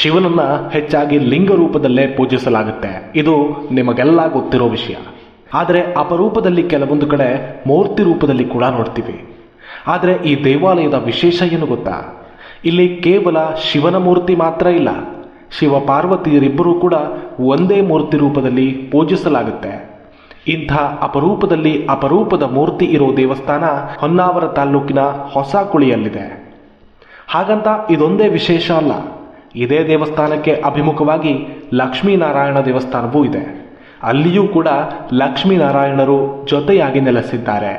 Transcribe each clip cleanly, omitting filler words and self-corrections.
ಶಿವನನ್ನ ಹೆಚ್ಚಾಗಿ ಲಿಂಗ ರೂಪದಲ್ಲೇ ಪೂಜಿಸಲಾಗುತ್ತೆ. ಇದು ನಿಮಗೆಲ್ಲ ಗೊತ್ತಿರೋ ವಿಷಯ. ಆದರೆ ಅಪರೂಪದಲ್ಲಿ ಕೆಲವೊಂದು ಕಡೆ ಮೂರ್ತಿ ರೂಪದಲ್ಲಿ ಕೂಡ ನೋಡ್ತೀವಿ. ಆದರೆ ಈ ದೇವಾಲಯದ ವಿಶೇಷ ಏನು ಗೊತ್ತಾ? ಇಲ್ಲಿ ಕೇವಲ ಶಿವನ ಮೂರ್ತಿ ಮಾತ್ರ ಇಲ್ಲ, ಶಿವ ಪಾರ್ವತಿಯರಿಬ್ಬರೂ ಕೂಡ ಒಂದೇ ಮೂರ್ತಿ ರೂಪದಲ್ಲಿ ಪೂಜಿಸಲಾಗುತ್ತೆ. ಇಂಥ ಅಪರೂಪದಲ್ಲಿ ಅಪರೂಪದ ಮೂರ್ತಿ ಇರೋ ದೇವಸ್ಥಾನ ಹೊನ್ನಾವರ ತಾಲ್ಲೂಕಿನ ಹೊಸಕುಳಿಯಲ್ಲಿದೆ. ಹಾಗಂತ ಇದೊಂದೇ ವಿಶೇಷ ಅಲ್ಲ. ಇದೇ ದೇವಸ್ಥಾನಕ್ಕೆ ಅಭಿಮುಖವಾಗಿ ಲಕ್ಷ್ಮೀನಾರಾಯಣ ದೇವಸ್ಥಾನವೂ ಇದೆ. ಅಲ್ಲಿಯೂ ಕೂಡ ಲಕ್ಷ್ಮೀನಾರಾಯಣರು ಜೊತೆಯಾಗಿ ನೆಲೆಸಿದ್ದಾರೆ.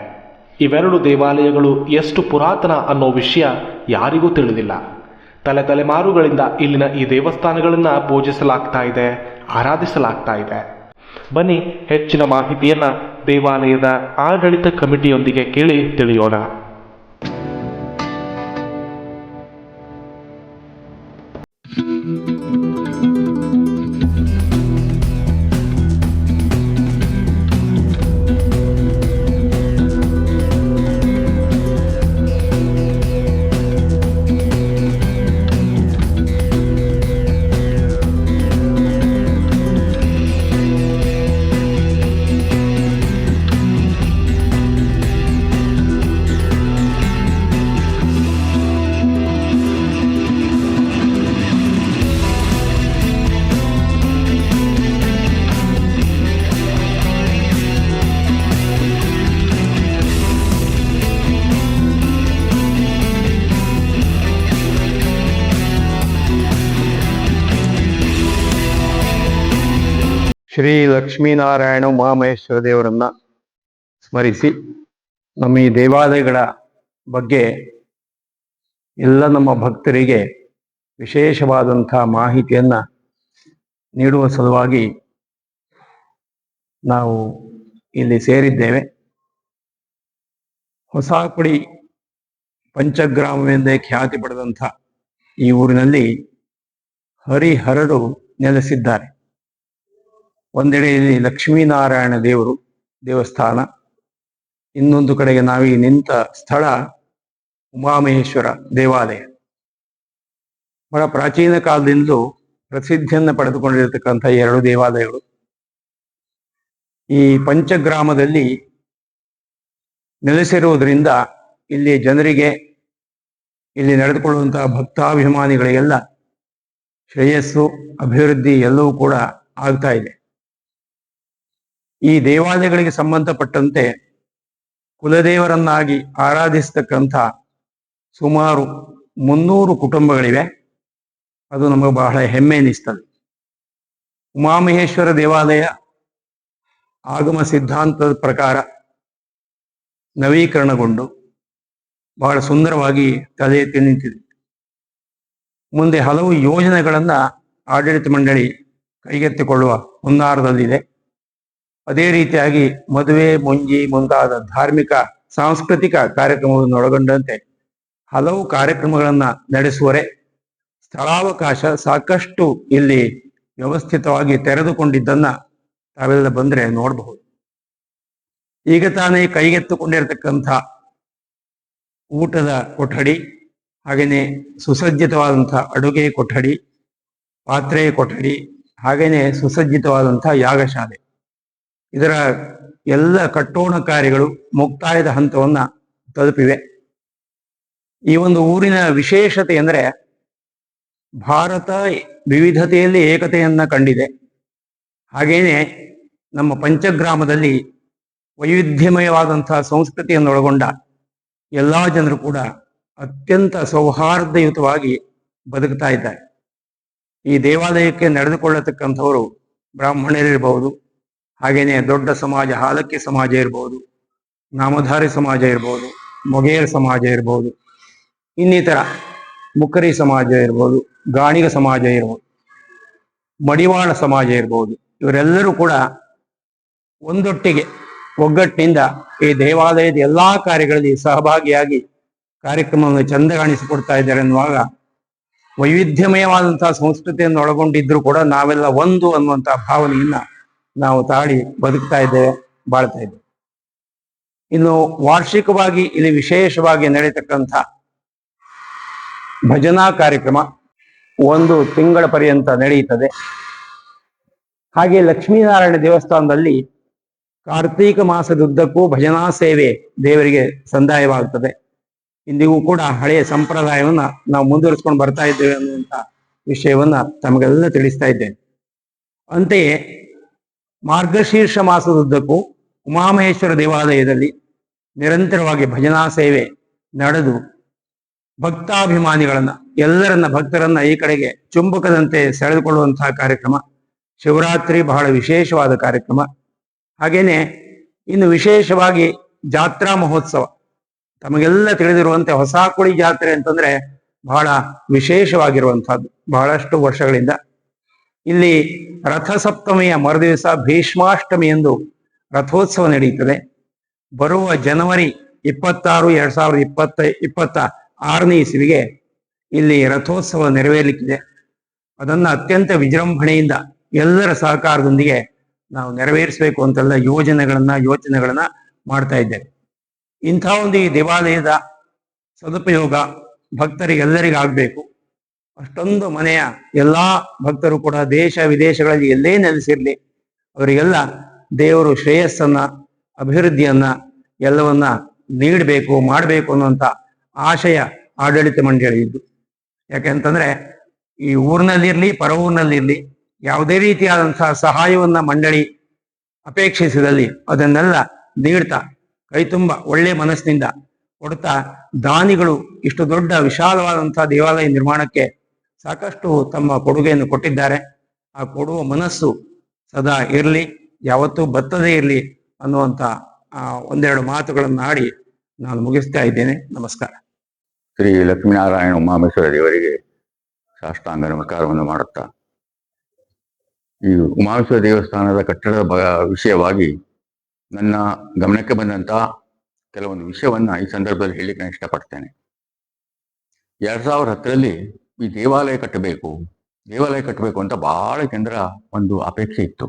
ಇವೆರಡು ದೇವಾಲಯಗಳು ಎಷ್ಟು ಪುರಾತನ ಅನ್ನೋ ವಿಷಯ ಯಾರಿಗೂ ತಿಳಿದಿಲ್ಲ. ತಲೆಮಾರುಗಳಿಂದ ಇಲ್ಲಿನ ಈ ದೇವಸ್ಥಾನಗಳನ್ನು ಪೂಜಿಸಲಾಗ್ತಾ ಇದೆ, ಆರಾಧಿಸಲಾಗ್ತಾ ಇದೆ. ಬನ್ನಿ, ಹೆಚ್ಚಿನ ಮಾಹಿತಿಯನ್ನು ದೇವಾಲಯದ ಆಡಳಿತ ಕಮಿಟಿಯೊಂದಿಗೆ ಕೇಳಿ ತಿಳಿಯೋಣ. ಶ್ರೀ ಲಕ್ಷ್ಮೀನಾರಾಯಣ ಉಮಾಮಹೇಶ್ವರ ದೇವರನ್ನ ಸ್ಮರಿಸಿ ನಮ್ಮ ಈ ದೇವಾಲಯಗಳ ಬಗ್ಗೆ ಎಲ್ಲ ನಮ್ಮ ಭಕ್ತರಿಗೆ ವಿಶೇಷವಾದಂಥ ಮಾಹಿತಿಯನ್ನು ನೀಡುವ ಸಲುವಾಗಿ ನಾವು ಇಲ್ಲಿ ಸೇರಿದ್ದೇವೆ. ಹೊಸಕುಳಿ ಪಂಚಗ್ರಾಮವೆಂದೇ ಖ್ಯಾತಿ ಪಡೆದಂಥ ಈ ಊರಿನಲ್ಲಿ ಹರಿಹರರು ನೆಲೆಸಿದ್ದಾರೆ. ಒಂದೆಡೆಯಲ್ಲಿ ಲಕ್ಷ್ಮೀನಾರಾಯಣ ದೇವಸ್ಥಾನ, ಇನ್ನೊಂದು ಕಡೆಗೆ ನಾವೀ ನಿಂತ ಸ್ಥಳ ಉಮಾಮಹೇಶ್ವರ ದೇವಾಲಯ. ಬಹಳ ಪ್ರಾಚೀನ ಕಾಲದಿಂದಲೂ ಪ್ರಸಿದ್ಧಿಯನ್ನು ಪಡೆದುಕೊಂಡಿರತಕ್ಕಂಥ ಎರಡು ದೇವಾಲಯಗಳು. ಈ ಪಂಚಗ್ರಾಮದಲ್ಲಿ ನೆಲೆಸಿರುವುದರಿಂದ ಇಲ್ಲಿ ಜನರಿಗೆ, ಇಲ್ಲಿ ನಡೆದುಕೊಳ್ಳುವಂತಹ ಭಕ್ತಾಭಿಮಾನಿಗಳಿಗೆಲ್ಲ ಶ್ರೇಯಸ್ಸು, ಅಭಿವೃದ್ಧಿ ಎಲ್ಲವೂ ಕೂಡ ಆಗ್ತಾ ಇದೆ. ಈ ದೇವಾಲಯಗಳಿಗೆ ಸಂಬಂಧಪಟ್ಟಂತೆ ಕುಲದೇವರನ್ನಾಗಿ ಆರಾಧಿಸ್ತಕ್ಕಂಥ ಸುಮಾರು 300 ಕುಟುಂಬಗಳಿವೆ. ಅದು ನಮಗೆ ಬಹಳ ಹೆಮ್ಮೆ ಎನಿಸ್ತದೆ. ಉಮಾಮಹೇಶ್ವರ ದೇವಾಲಯ ಆಗಮ ಸಿದ್ಧಾಂತದ ಪ್ರಕಾರ ನವೀಕರಣಗೊಂಡು ಬಹಳ ಸುಂದರವಾಗಿ ತಲೆ ಎತ್ತಿ ನಿಂತಿದೆ. ಮುಂದೆ ಹಲವು ಯೋಜನೆಗಳನ್ನು ಆಡಳಿತ ಮಂಡಳಿ ಕೈಗೆತ್ತಿಕೊಳ್ಳುವ ಹುನ್ನಾರದಲ್ಲಿದೆ. ಅದೇ ರೀತಿಯಾಗಿ ಮದುವೆ, ಮುಂಜಿ ಮುಂತಾದ ಧಾರ್ಮಿಕ ಸಾಂಸ್ಕೃತಿಕ ಕಾರ್ಯಕ್ರಮಗಳನ್ನು ಒಳಗೊಂಡಂತೆ ಹಲವು ಕಾರ್ಯಕ್ರಮಗಳನ್ನು ನಡೆಸುವರೆ ಸ್ಥಳಾವಕಾಶ ಸಾಕಷ್ಟು ಇಲ್ಲಿ ವ್ಯವಸ್ಥಿತವಾಗಿ ತೆರೆದುಕೊಂಡಿದ್ದನ್ನ ತಾವೆಲ್ಲ ಬಂದರೆ ನೋಡಬಹುದು. ಈಗ ತಾನೇ ಕೈಗೆತ್ತಿಕೊಂಡಿರತಕ್ಕಂಥ ಊಟದ ಕೊಠಡಿ, ಹಾಗೆಯೇ ಸುಸಜ್ಜಿತವಾದಂಥ ಅಡುಗೆ ಕೊಠಡಿ, ಪಾತ್ರೆ ಕೊಠಡಿ, ಹಾಗೆಯೇ ಸುಸಜ್ಜಿತವಾದಂಥ ಯಾಗಶಾಲೆ, ಇದರ ಎಲ್ಲ ಕಟ್ಟೋಣ ಕಾರ್ಯಗಳು ಮುಕ್ತಾಯದ ಹಂತವನ್ನ ತಲುಪಿವೆ. ಈ ಒಂದು ಊರಿನ ವಿಶೇಷತೆ ಎಂದರೆ ಭಾರತ ವಿವಿಧತೆಯಲ್ಲಿ ಏಕತೆಯನ್ನ ಕಂಡಿದೆ. ಹಾಗೇನೆ ನಮ್ಮ ಪಂಚಗ್ರಾಮದಲ್ಲಿ ವೈವಿಧ್ಯಮಯವಾದಂತಹ ಸಂಸ್ಕೃತಿಯನ್ನು ಒಳಗೊಂಡ ಎಲ್ಲಾ ಜನರು ಕೂಡ ಅತ್ಯಂತ ಸೌಹಾರ್ದಯುತವಾಗಿ ಬದುಕ್ತಾ ಇದ್ದಾರೆ. ಈ ದೇವಾಲಯಕ್ಕೆ ನಡೆದುಕೊಳ್ಳತಕ್ಕಂಥವರು ಬ್ರಾಹ್ಮಣರಿರ್ಬಹುದು, ಹಾಗೇನೆ ದೊಡ್ಡ ಸಮಾಜ ಹಾಲಕ್ಕಿ ಸಮಾಜ ಇರ್ಬೋದು, ನಾಮಧಾರಿ ಸಮಾಜ ಇರ್ಬೋದು, ಮೊಗೇರ್ ಸಮಾಜ ಇರ್ಬೋದು, ಇನ್ನಿತರ ಮುಖರಿ ಸಮಾಜ ಇರ್ಬೋದು, ಗಾಣಿಗ ಸಮಾಜ ಇರ್ಬೋದು, ಮಡಿವಾಳ ಸಮಾಜ ಇರ್ಬೋದು. ಇವರೆಲ್ಲರೂ ಕೂಡ ಒಂದೊಟ್ಟಿಗೆ ಒಗ್ಗಟ್ಟಿನಿಂದ ಈ ದೇವಾಲಯದ ಎಲ್ಲಾ ಕಾರ್ಯಗಳಲ್ಲಿ ಸಹಭಾಗಿಯಾಗಿ ಕಾರ್ಯಕ್ರಮವನ್ನು ಚಂದ ಕಾಣಿಸಿಕೊಡ್ತಾ ಇದ್ದಾರೆ ಅನ್ನುವಾಗ ವೈವಿಧ್ಯಮಯವಾದಂತಹ ಸಂಸ್ಕೃತಿಯನ್ನು ಒಳಗೊಂಡಿದ್ರು ಕೂಡ ನಾವೆಲ್ಲ ಒಂದು ಅನ್ನುವಂತಹ ಭಾವನೆಯನ್ನ ನಾವು ತಾಳಿ ಬದುಕ್ತಾ ಇದ್ದೇವೆ, ಬಾಳ್ತಾ ಇದ್ದೇವೆ. ಇನ್ನು ವಾರ್ಷಿಕವಾಗಿ ಇಲ್ಲಿ ವಿಶೇಷವಾಗಿ ನಡೀತಕ್ಕಂಥ ಭಜನಾ ಕಾರ್ಯಕ್ರಮ ಒಂದು ತಿಂಗಳ ಪರ್ಯಂತ ನಡೆಯುತ್ತದೆ. ಹಾಗೆ ಲಕ್ಷ್ಮೀನಾರಾಯಣ ದೇವಸ್ಥಾನದಲ್ಲಿ ಕಾರ್ತೀಕ ಮಾಸದುದ್ದಕ್ಕೂ ಭಜನಾ ಸೇವೆ ದೇವರಿಗೆ ಸಂದಾಯವಾಗುತ್ತದೆ. ಇಂದಿಗೂ ಕೂಡ ಹಳೆಯ ಸಂಪ್ರದಾಯವನ್ನ ನಾವು ಮುಂದುವರಿಸ್ಕೊಂಡು ಬರ್ತಾ ಇದ್ದೇವೆ ಅನ್ನುವಂಥ ವಿಷಯವನ್ನ ತಮಗೆಲ್ಲ ತಿಳಿಸ್ತಾ ಇದ್ದೇನೆ. ಅಂತೆಯೇ ಮಾರ್ಗಶೀರ್ಷ ಮಾಸದುದ್ದಕ್ಕೂ ಉಮಾಮಹೇಶ್ವರ ದೇವಾಲಯದಲ್ಲಿ ನಿರಂತರವಾಗಿ ಭಜನಾ ಸೇವೆ ನಡೆದು ಭಕ್ತಾಭಿಮಾನಿಗಳನ್ನ ಭಕ್ತರನ್ನ ಈ ಕಡೆಗೆ ಚುಂಬಕದಂತೆ ಸೆಳೆದುಕೊಳ್ಳುವಂತಹ ಕಾರ್ಯಕ್ರಮ. ಶಿವರಾತ್ರಿ ಬಹಳ ವಿಶೇಷವಾದ ಕಾರ್ಯಕ್ರಮ. ಹಾಗೇನೆ ಇನ್ನು ವಿಶೇಷವಾಗಿ ಜಾತ್ರಾ ಮಹೋತ್ಸವ. ತಮಗೆಲ್ಲ ತಿಳಿದಿರುವಂತೆ ಹೊಸಕುಳಿ ಜಾತ್ರೆ ಅಂತಂದ್ರೆ ಬಹಳ ವಿಶೇಷವಾಗಿರುವಂತಹದ್ದು. ಬಹಳಷ್ಟು ವರ್ಷಗಳಿಂದ ಇಲ್ಲಿ ರಥಸಪ್ತಮಿಯ ಮರುದಿವಸ ಭೀಷ್ಮಾಷ್ಟಮಿ ಎಂದು ರಥೋತ್ಸವ ನಡೆಯುತ್ತದೆ. ಬರುವ ಜನವರಿ 26, 2026ನೇ ಇಸವಿಗೆ ಇಲ್ಲಿ ರಥೋತ್ಸವ ನೆರವೇರಲಿಕ್ಕಿದೆ. ಅದನ್ನು ಅತ್ಯಂತ ವಿಜೃಂಭಣೆಯಿಂದ ಎಲ್ಲರ ಸಹಕಾರದೊಂದಿಗೆ ನಾವು ನೆರವೇರಿಸಬೇಕು ಅಂತೆಲ್ಲ ಯೋಚನೆಗಳನ್ನ ಮಾಡ್ತಾ ಇದ್ದೇವೆ. ಇಂಥ ಒಂದು ಈ ದೇವಾಲಯದ ಸದುಪಯೋಗ ಭಕ್ತರಿಗೆಲ್ಲರಿಗಾಗಬೇಕು. ಅಷ್ಟೊಂದು ಮನೆಯ ಎಲ್ಲಾ ಭಕ್ತರು ಕೂಡ ದೇಶ ವಿದೇಶಗಳಲ್ಲಿ ಎಲ್ಲೇ ನೆಲೆಸಿರ್ಲಿ, ಅವರಿಗೆಲ್ಲ ದೇವರು ಶ್ರೇಯಸ್ಸನ್ನ, ಅಭಿವೃದ್ಧಿಯನ್ನ ಎಲ್ಲವನ್ನ ಮಾಡಬೇಕು ಅನ್ನುವಂಥ ಆಶಯ ಆಡಳಿತ ಮಂಡಳಿಯಿದ್ದು. ಯಾಕೆಂತಂದ್ರೆ ಈ ಊರಿನಲ್ಲಿರ್ಲಿ ಪರ ಊರಿನಲ್ಲಿರ್ಲಿ ಯಾವುದೇ ರೀತಿಯಾದಂತಹ ಸಹಾಯವನ್ನ ಮಂಡಳಿ ಅಪೇಕ್ಷಿಸಿದಲ್ಲಿ ಅದನ್ನೆಲ್ಲ ನೀಡ್ತಾ ಕೈ ತುಂಬ ಒಳ್ಳೆ ಮನಸ್ಸಿನಿಂದ ಕೊಡ್ತಾ, ದಾನಿಗಳು ಇಷ್ಟು ದೊಡ್ಡ ವಿಶಾಲವಾದಂತಹ ದೇವಾಲಯ ನಿರ್ಮಾಣಕ್ಕೆ ಸಾಕಷ್ಟು ತಮ್ಮ ಕೊಡುಗೆಯನ್ನು ಕೊಟ್ಟಿದ್ದಾರೆ. ಆ ಕೊಡುವ ಮನಸ್ಸು ಸದಾ ಇರಲಿ, ಯಾವತ್ತೂ ಬತ್ತದೇ ಇರಲಿ ಅನ್ನುವಂಥ ಒಂದೆರಡು ಮಾತುಗಳನ್ನು ಆಡಿ ನಾನು ಮುಗಿಸ್ತಾ ಇದ್ದೇನೆ. ನಮಸ್ಕಾರ. ಶ್ರೀ ಲಕ್ಷ್ಮೀನಾರಾಯಣ ಉಮಾಮೇಶ್ವರ ದೇವರಿಗೆ ಸಾಷ್ಟಾಂಗ ನಮಸ್ಕಾರವನ್ನು ಮಾಡುತ್ತಾ, ಈ ಉಮಾಮೇಶ್ವರ ದೇವಸ್ಥಾನದ ಕಟ್ಟಡದ ವಿಷಯವಾಗಿ ನನ್ನ ಗಮನಕ್ಕೆ ಬಂದಂತ ಕೆಲವೊಂದು ವಿಷಯವನ್ನ ಈ ಸಂದರ್ಭದಲ್ಲಿ ಹೇಳಲಿಕ್ಕೆ ನಾನು ಇಷ್ಟಪಡ್ತೇನೆ. 2010ರಲ್ಲಿ ಈ ದೇವಾಲಯ ಕಟ್ಟಬೇಕು ಅಂತ ಬಹಳ ಜನರ ಒಂದು ಅಪೇಕ್ಷೆ ಇತ್ತು.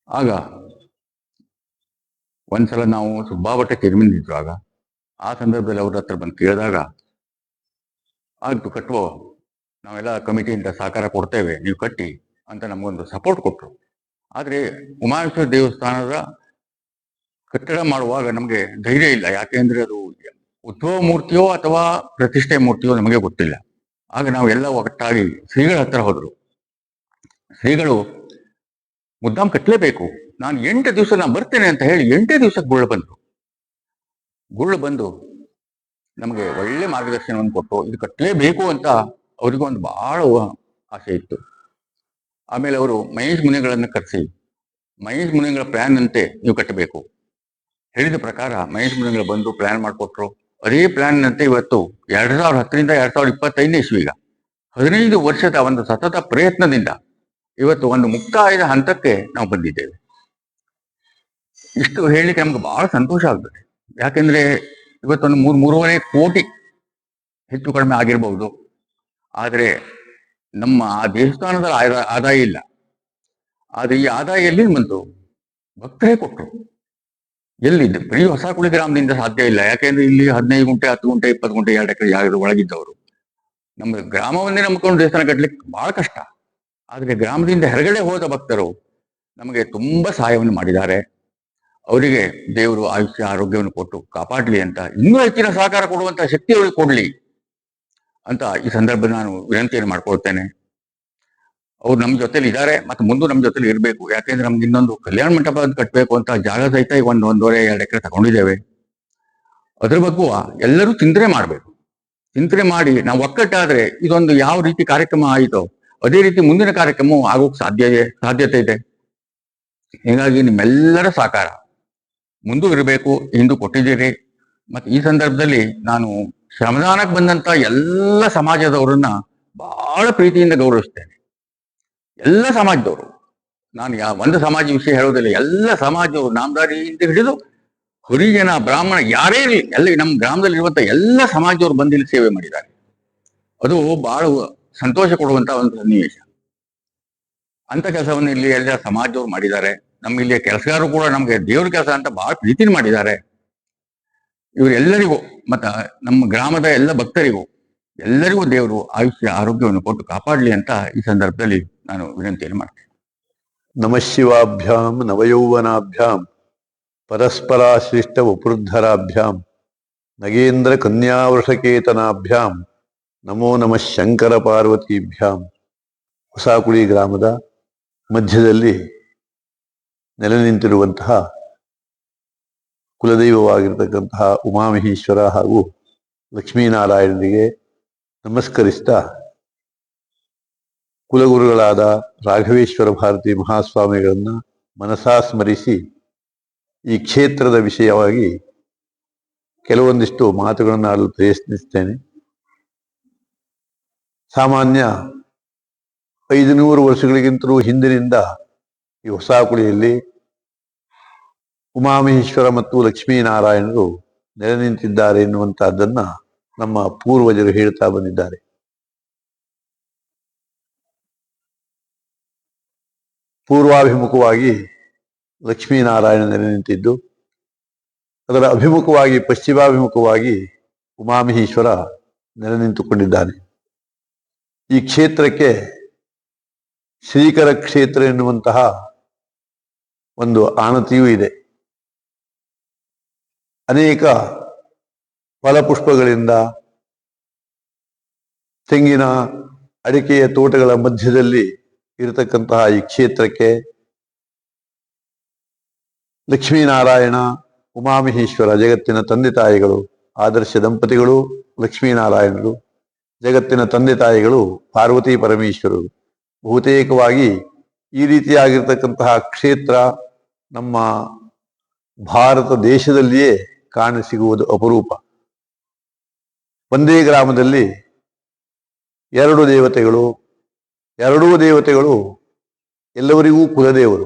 ಆಗ ಒಂದ್ಸಲ ನಾವು ಸುಬ್ಬಾಭಟ್ಟ ಚೇರ್ಮನ್ ಇದ್ರು. ಆ ಸಂದರ್ಭದಲ್ಲಿ ಅವ್ರ ಹತ್ರ ಬಂದು ಕೇಳಿದಾಗ, ಆಗ್ತು ಕಟ್ಟುವ, ನಾವೆಲ್ಲ ಕಮಿಟಿಯಿಂದ ಸಹಕಾರ ಕೊಡ್ತೇವೆ, ನೀವು ಕಟ್ಟಿ ಅಂತ ನಮಗೊಂದು ಸಪೋರ್ಟ್ ಕೊಟ್ಟರು. ಆದರೆ ಉಮಾಮೇಶ್ವರ ದೇವಸ್ಥಾನದ ಕಟ್ಟಡ ಮಾಡುವಾಗ ನಮಗೆ ಧೈರ್ಯ ಇಲ್ಲ. ಯಾಕೆಂದ್ರೆ ಅದು ಉದ್ಭವ ಮೂರ್ತಿಯೋ ಅಥವಾ ಪ್ರತಿಷ್ಠೆ ಮೂರ್ತಿಯೋ ನಮಗೆ ಗೊತ್ತಿಲ್ಲ. ಆಗ ನಾವು ಎಲ್ಲ ಒಟ್ಟಾಗಿ ಶ್ರೀಗಳ ಹತ್ರ ಹೋದ್ರು. ಶ್ರೀಗಳು ಮುದ್ದಾಂ ಕಟ್ಟಲೇಬೇಕು, ನಾನು 8 ದಿವಸ ನಾನು ಬರ್ತೇನೆ ಅಂತ ಹೇಳಿ 8 ದಿವಸಕ್ಕೆ ಗುಳ್ಳು ಬಂದು ನಮಗೆ ಒಳ್ಳೆ ಮಾರ್ಗದರ್ಶನವನ್ನು ಕೊಟ್ಟು ಇದು ಕಟ್ಟಲೇಬೇಕು ಅಂತ ಅವರಿಗೂ ಒಂದು ಬಹಳ ಆಸೆ ಇತ್ತು. ಆಮೇಲೆ ಅವರು ಮಹೇಶ್ ಮುನಿಗಳನ್ನು ಕರೆಸಿ, ಮಹೇಶ್ ಮುನಿಗಳ ಪ್ಲಾನ್ ಅಂತೆ ನೀವು ಕಟ್ಟಬೇಕು ಹೇಳಿದ ಪ್ರಕಾರ ಮಹೇಶ್ ಮುನಿಗಳು ಬಂದು ಪ್ಲಾನ್ ಮಾಡಿಕೊಟ್ರು. ಅದೇ ಪ್ಲಾನ್ ಅಂತೆ ಇವತ್ತು 2010ರಿಂದ 2025ನೇ ಇಸ್ವಿಗ 15 ವರ್ಷದ ಒಂದು ಸತತ ಪ್ರಯತ್ನದಿಂದ ಇವತ್ತು ಒಂದು ಮುಕ್ತಾಯದ ಹಂತಕ್ಕೆ ನಾವು ಬಂದಿದ್ದೇವೆ. ಇಷ್ಟು ಹೇಳಲಿಕ್ಕೆ ನಮ್ಗೆ ಬಹಳ ಸಂತೋಷ ಆಗ್ತದೆ. ಯಾಕೆಂದ್ರೆ ಇವತ್ತೊಂದು 3-3.5 ಕೋಟಿ ಹೆಚ್ಚು ಕಡಿಮೆ ಆಗಿರ್ಬಹುದು. ಆದರೆ ನಮ್ಮ ಆ ದೇವಸ್ಥಾನದ ಆದಾಯ ಇಲ್ಲ. ಆದ್ರೆ ಈ ಆದಾಯ ಎಲ್ಲಿ ಬಂತು? ಭಕ್ತರೇ ಕೊಟ್ಟರು. ಎಲ್ಲಿದ್ದು ಬರೀ ಹೊಸಕುಳಿ ಗ್ರಾಮದಿಂದ ಸಾಧ್ಯ ಇಲ್ಲ. ಯಾಕೆಂದ್ರೆ ಇಲ್ಲಿ 15 ಗುಂಟೆ 10 ಗುಂಟೆ 20 ಗುಂಟೆ 2 ಎಕರೆ ಜಾಗದ ಒಳಗಿದ್ದವರು. ನಮ್ಮ ಗ್ರಾಮವನ್ನೇ ನಂಬಿಕೊಂಡು ದೇವಸ್ಥಾನ ಕಟ್ಟಲಿಕ್ಕೆ ಬಹಳ ಕಷ್ಟ. ಆದ್ರೆ ಗ್ರಾಮದಿಂದ ಹೊರಗಡೆ ಹೋದ ಭಕ್ತರು ನಮಗೆ ತುಂಬಾ ಸಹಾಯವನ್ನು ಮಾಡಿದ್ದಾರೆ. ಅವರಿಗೆ ದೇವರು ಆಯುಷ್ಯ ಆರೋಗ್ಯವನ್ನು ಕೊಟ್ಟು ಕಾಪಾಡಲಿ ಅಂತ, ಇನ್ನೂ ಹೆಚ್ಚಿನ ಸಹಕಾರ ಕೊಡುವಂತಹ ಶಕ್ತಿ ಅವರಿಗೆ ಕೊಡ್ಲಿ ಅಂತ ಈ ಸಂದರ್ಭದಲ್ಲಿ ನಾನು ವಿನಂತಿಯನ್ನು ಮಾಡ್ಕೊಳ್ತೇನೆ. ಅವ್ರು ನಮ್ಮ ಜೊತೆಲಿ ಇದ್ದಾರೆ, ಮತ್ತೆ ಮುಂದೆ ನಮ್ಮ ಜೊತೆಲಿ ಇರಬೇಕು. ಯಾಕೆಂದ್ರೆ ನಮ್ಗೆ ಇನ್ನೊಂದು ಕಲ್ಯಾಣ ಮಂಟಪ ಕಟ್ಟಬೇಕು ಅಂತ ಜಾಗ ಸಹಿತ ಈಗ 1.5-2 ಎಕರೆ ತಗೊಂಡಿದ್ದೇವೆ. ಅದ್ರ ಬಗ್ಗೆ ಎಲ್ಲರೂ ಚಿಂತನೆ ಮಾಡಬೇಕು. ಚಿಂತನೆ ಮಾಡಿ ನಾವು ಒಕ್ಕಟ್ಟಾದ್ರೆ ಇದೊಂದು ಯಾವ ರೀತಿ ಕಾರ್ಯಕ್ರಮ ಆಯಿತೋ ಅದೇ ರೀತಿ ಮುಂದಿನ ಕಾರ್ಯಕ್ರಮ ಆಗೋಕ್ ಸಾಧ್ಯತೆ ಇದೆ. ಹೀಗಾಗಿ ನಿಮ್ಮೆಲ್ಲರ ಸಹಕಾರ ಮುಂದೂ ಇರಬೇಕು. ಹಿಂದೂ ಕೊಟ್ಟಿದ್ದೀರಿ. ಮತ್ತೆ ಈ ಸಂದರ್ಭದಲ್ಲಿ ನಾನು ಶ್ರಮದಾನಕ್ಕೆ ಬಂದಂತ ಎಲ್ಲ ಸಮಾಜದವರನ್ನ ಬಹಳ ಪ್ರೀತಿಯಿಂದ ಗೌರವಿಸ್ತೇನೆ. ಎಲ್ಲ ಸಮಾಜದವರು, ನಾನು ಒಂದು ಸಮಾಜ ವಿಷಯ ಹೇಳೋದಿಲ್ಲ, ಎಲ್ಲ ಸಮಾಜದವರು ನಾಮದಾರಿಯಿಂದ ಹಿಡಿದು ಹರಿಜನ ಬ್ರಾಹ್ಮಣ ಯಾರೇ ಇರಲಿ ಎಲ್ಲ ನಮ್ಮ ಗ್ರಾಮದಲ್ಲಿ ಇರುವಂತ ಎಲ್ಲ ಸಮಾಜದವರು ಬಂದಿಲ್ಲಿ ಸೇವೆ ಮಾಡಿದ್ದಾರೆ. ಅದು ಬಹಳ ಸಂತೋಷ ಕೊಡುವಂತ ಒಂದು ಸನ್ನಿವೇಶ. ಅಂತ ಕೆಲಸವನ್ನು ಇಲ್ಲಿ ಎಲ್ಲ ಸಮಾಜದವರು ಮಾಡಿದ್ದಾರೆ. ನಮ್ಮ ಇಲ್ಲಿಯ ಕೆಲಸಗಾರರು ಕೂಡ ನಮ್ಗೆ ದೇವ್ರ ಕೆಲಸ ಅಂತ ಬಹಳ ಪ್ರೀತಿನ ಮಾಡಿದ್ದಾರೆ. ಇವರೆಲ್ಲರಿಗೂ ಮತ್ತ ನಮ್ಮ ಗ್ರಾಮದ ಎಲ್ಲ ಭಕ್ತರಿಗೂ ಎಲ್ಲರಿಗೂ ದೇವರು ಆಯುಷ್ಯ ಆರೋಗ್ಯವನ್ನು ಕೊಟ್ಟು ಕಾಪಾಡಲಿ ಅಂತ ಈ ಸಂದರ್ಭದಲ್ಲಿ ನಾನು ವಿನಂತಿಯನ್ನು ಮಾಡ್ತೇನೆ. ನಮಃ ಶಿವಾಭ್ಯಾಂ ನವಯೌವನಾಭ್ಯಾಂ ಪರಸ್ಪರಾಶ್ಲಿಷ್ಟ ವಪುರ್ಧರಾಭ್ಯಾಂ ನಗೇಂದ್ರ ಕನ್ಯಾವೃಷಕೇತನಾಭ್ಯಾಂ ನಮೋ ನಮಃ ಶಂಕರ ಪಾರ್ವತೀಭ್ಯಾಂ. ಹೊಸಕುಳಿ ಗ್ರಾಮದ ಮಧ್ಯದಲ್ಲಿ ನೆಲೆ ನಿಂತಿರುವಂತಹ ಕುಲದೈವವಾಗಿರ್ತಕ್ಕಂತಹ ಉಮಾಮಹೇಶ್ವರ ಹಾಗೂ ಲಕ್ಷ್ಮೀನಾರಾಯಣರಿಗೆ ನಮಸ್ಕರಿಸ್ತಾ ಕುಲಗುರುಗಳಾದ ರಾಘವೇಶ್ವರ ಭಾರತಿ ಮಹಾಸ್ವಾಮಿಗಳನ್ನ ಮನಸಾ ಸ್ಮರಿಸಿ ಈ ಕ್ಷೇತ್ರದ ವಿಷಯವಾಗಿ ಕೆಲವೊಂದಿಷ್ಟು ಮಾತುಗಳನ್ನು ಆಡಲು ಪ್ರಯತ್ನಿಸ್ತೇನೆ. ಸಾಮಾನ್ಯ 500 ವರ್ಷಗಳಿಗಿಂತಲೂ ಹಿಂದಿನಿಂದ ಈ ಹೊಸಕುಳಿಯಲ್ಲಿ ಉಮಾಮಹೇಶ್ವರ ಮತ್ತು ಲಕ್ಷ್ಮೀನಾರಾಯಣರು ನೆಲೆ ನಿಂತಿದ್ದಾರೆ ಎನ್ನುವಂತಹದ್ದನ್ನ ನಮ್ಮ ಪೂರ್ವಜರು ಹೇಳ್ತಾ ಬಂದಿದ್ದಾರೆ. ಪೂರ್ವಾಭಿಮುಖವಾಗಿ ಲಕ್ಷ್ಮೀನಾರಾಯಣ ನೆಲೆ ನಿಂತಿದ್ದು, ಅದರ ಅಭಿಮುಖವಾಗಿ ಪಶ್ಚಿಮಾಭಿಮುಖವಾಗಿ ಉಮಾಮಹೇಶ್ವರ ನೆಲೆ ನಿಂತುಕೊಂಡಿದ್ದಾನೆ. ಈ ಕ್ಷೇತ್ರಕ್ಕೆ ಶ್ರೀಕರ ಕ್ಷೇತ್ರ ಎನ್ನುವಂತಹ ಒಂದು ಆಣತಿಯೂ ಇದೆ. ಅನೇಕ ಫಲಪುಷ್ಪಗಳಿಂದ ತೆಂಗಿನ ಅಡಿಕೆಯ ತೋಟಗಳ ಮಧ್ಯದಲ್ಲಿ ಇರತಕ್ಕಂತಹ ಈ ಕ್ಷೇತ್ರಕ್ಕೆ ಲಕ್ಷ್ಮೀನಾರಾಯಣ ಉಮಾಮಹೇಶ್ವರ ಜಗತ್ತಿನ ತಂದೆ ತಾಯಿಗಳು, ಆದರ್ಶ ದಂಪತಿಗಳು ಲಕ್ಷ್ಮೀನಾರಾಯಣರು, ಜಗತ್ತಿನ ತಂದೆ ತಾಯಿಗಳು ಪಾರ್ವತಿ ಪರಮೇಶ್ವರರು. ಬಹುತೇಕವಾಗಿ ಈ ರೀತಿಯಾಗಿರ್ತಕ್ಕಂತಹ ಕ್ಷೇತ್ರ ನಮ್ಮ ಭಾರತ ದೇಶದಲ್ಲಿಯೇ ಕಾಣಸಿಗುವುದು ಅಪರೂಪ. ಒಂದೇ ಗ್ರಾಮದಲ್ಲಿ ಎರಡೂ ದೇವತೆಗಳು ಎಲ್ಲವರಿಗೂ ಕುಲದೇವರು.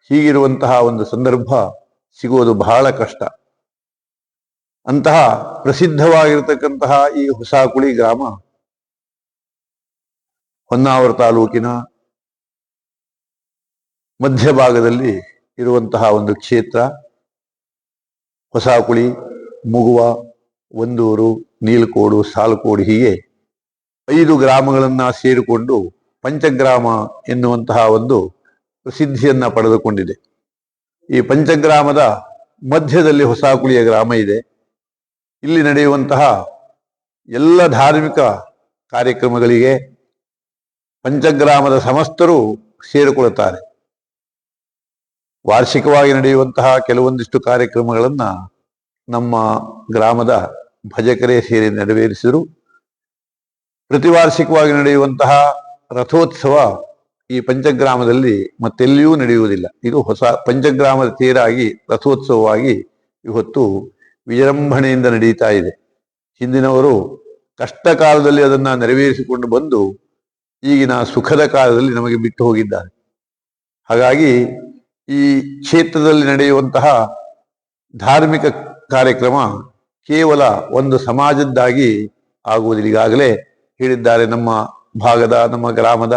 ಹೀಗಿರುವಂತಹ ಒಂದು ಸಂದರ್ಭ ಸಿಗುವುದು ಬಹಳ ಕಷ್ಟ. ಅಂತಹ ಪ್ರಸಿದ್ಧವಾಗಿರತಕ್ಕಂತಹ ಈ ಹೊಸಕುಳಿ ಗ್ರಾಮ ಹೊನ್ನಾವರ ತಾಲೂಕಿನ ಮಧ್ಯಭಾಗದಲ್ಲಿ ಇರುವಂತಹ ಒಂದು ಕ್ಷೇತ್ರ. ಹೊಸಕುಳಿ, ಮುಗುವ, ಒಂದೂರು, ನೀಲಕೋಡು, ಸಾಲಕೋಡು ಹೀಗೆ 5 ಗ್ರಾಮಗಳನ್ನ ಸೇರಿಕೊಂಡು ಪಂಚಗ್ರಾಮ ಎನ್ನುವಂತಹ ಒಂದು ಪ್ರಸಿದ್ಧಿಯನ್ನ ಪಡೆದುಕೊಂಡಿದೆ. ಈ ಪಂಚಗ್ರಾಮದ ಮಧ್ಯದಲ್ಲಿ ಹೊಸಕುಳಿಯ ಗ್ರಾಮ ಇದೆ. ಇಲ್ಲಿ ನಡೆಯುವಂತಹ ಎಲ್ಲ ಧಾರ್ಮಿಕ ಕಾರ್ಯಕ್ರಮಗಳಿಗೆ ಪಂಚಗ್ರಾಮದ ಸಮಸ್ತರು ಸೇರಿಕೊಳ್ಳುತ್ತಾರೆ. ವಾರ್ಷಿಕವಾಗಿ ನಡೆಯುವಂತಹ ಕೆಲವೊಂದಿಷ್ಟು ಕಾರ್ಯಕ್ರಮಗಳನ್ನ ನಮ್ಮ ಗ್ರಾಮದ ಭಜಕರೇ ಸೇರಿ ನೆರವೇರಿಸಿದರು. ಪ್ರತಿವಾರ್ಷಿಕವಾಗಿ ನಡೆಯುವಂತಹ ರಥೋತ್ಸವ ಈ ಪಂಚಗ್ರಾಮದಲ್ಲಿ ಮತ್ತೆಲ್ಲಿಯೂ ನಡೆಯುವುದಿಲ್ಲ. ಇದು ಹೊಸ ಪಂಚಗ್ರಾಮದ ತೇರಾಗಿ ರಥೋತ್ಸವವಾಗಿ ಇವತ್ತು ವಿಜೃಂಭಣೆಯಿಂದ ನಡೀತಾ ಇದೆ. ಹಿಂದಿನವರು ಕಷ್ಟ ಕಾಲದಲ್ಲಿ ಅದನ್ನ ನೆರವೇರಿಸಿಕೊಂಡು ಬಂದು ಈಗಿನ ಸುಖದ ಕಾಲದಲ್ಲಿ ನಮಗೆ ಬಿಟ್ಟು ಹೋಗಿದ್ದಾರೆ. ಹಾಗಾಗಿ ಈ ಕ್ಷೇತ್ರದಲ್ಲಿ ನಡೆಯುವಂತಹ ಧಾರ್ಮಿಕ ಕಾರ್ಯಕ್ರಮ ಕೇವಲ ಒಂದು ಸಮಾಜದ್ದಾಗಿ ಆಗುವುದಿಲ್ಲ. ಈಗಾಗಲೇ ಹೇಳಿದ್ದಾರೆ, ನಮ್ಮ ಭಾಗದ, ನಮ್ಮ ಗ್ರಾಮದ